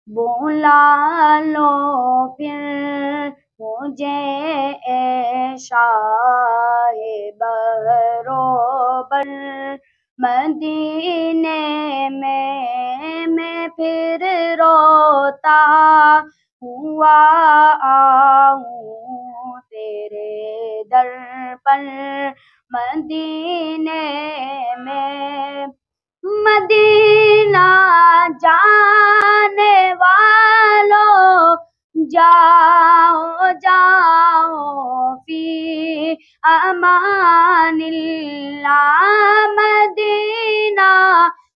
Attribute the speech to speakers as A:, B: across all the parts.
A: بلا لو پھر مجھے اے شاہ بروبر، مدینے میں پھر روتا ہوا آؤں تیرے در پر، مدینے میں مدینہ جانے والوں جاؤ جاؤ فی امان اللہ، مدینہ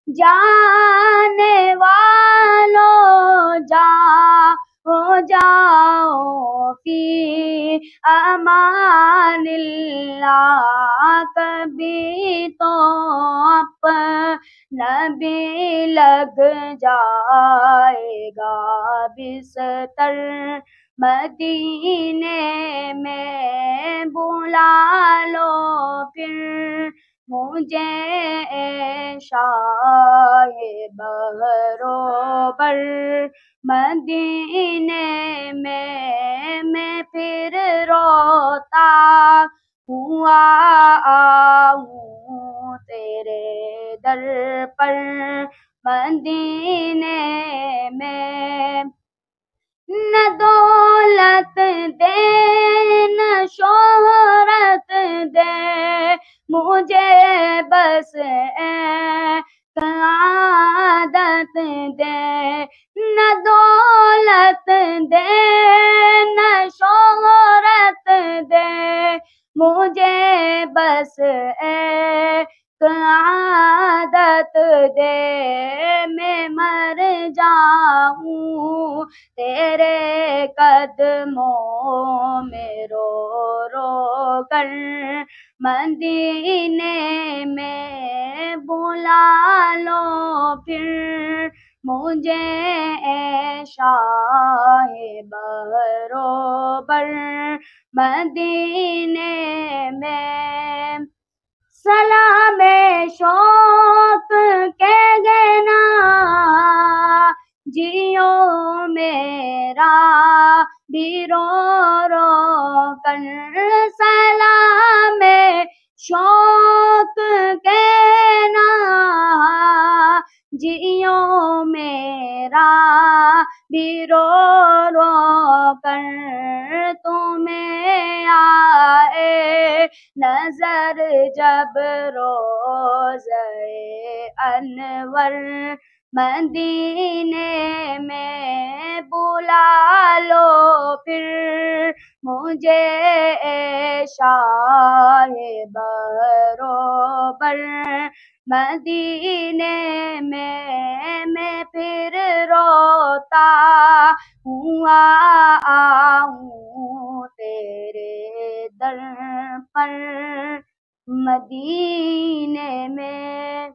A: جانے والوں جاؤ جاؤ فی امان اللہ، کبھی تو اپنا بھی لگ جائے گا بستر، مدینے میں بلا لو پھر مجھے اے شاہ بروبر، مدینے میں پھر روتا ہوا آؤں تیرے در پر، مدینے میں نہ دولت دے نہ شہرت دے مجھے، بس سعادت دے، نہ دولت دے نہ شہرت دے مجھے، بس سعادت دے، میں مر جاؤں تیرے قدموں میں رو رو کر، مدینے میں بلا لو پھر مجھے اے شاہ بروبر، مدینے میں سلام شوق کے گنا جیو میرا بھی رو رو کر، سلام شوق کہنا جیو میرا بھی رو رو کر، تمہیں آئے نظر جب روزہ انور، مدینے میں بلا لو پھر مجھے اے شاہ بروبر، مدینے میں پھر روتا ہوا آؤں تیرے در پر، مدینے میں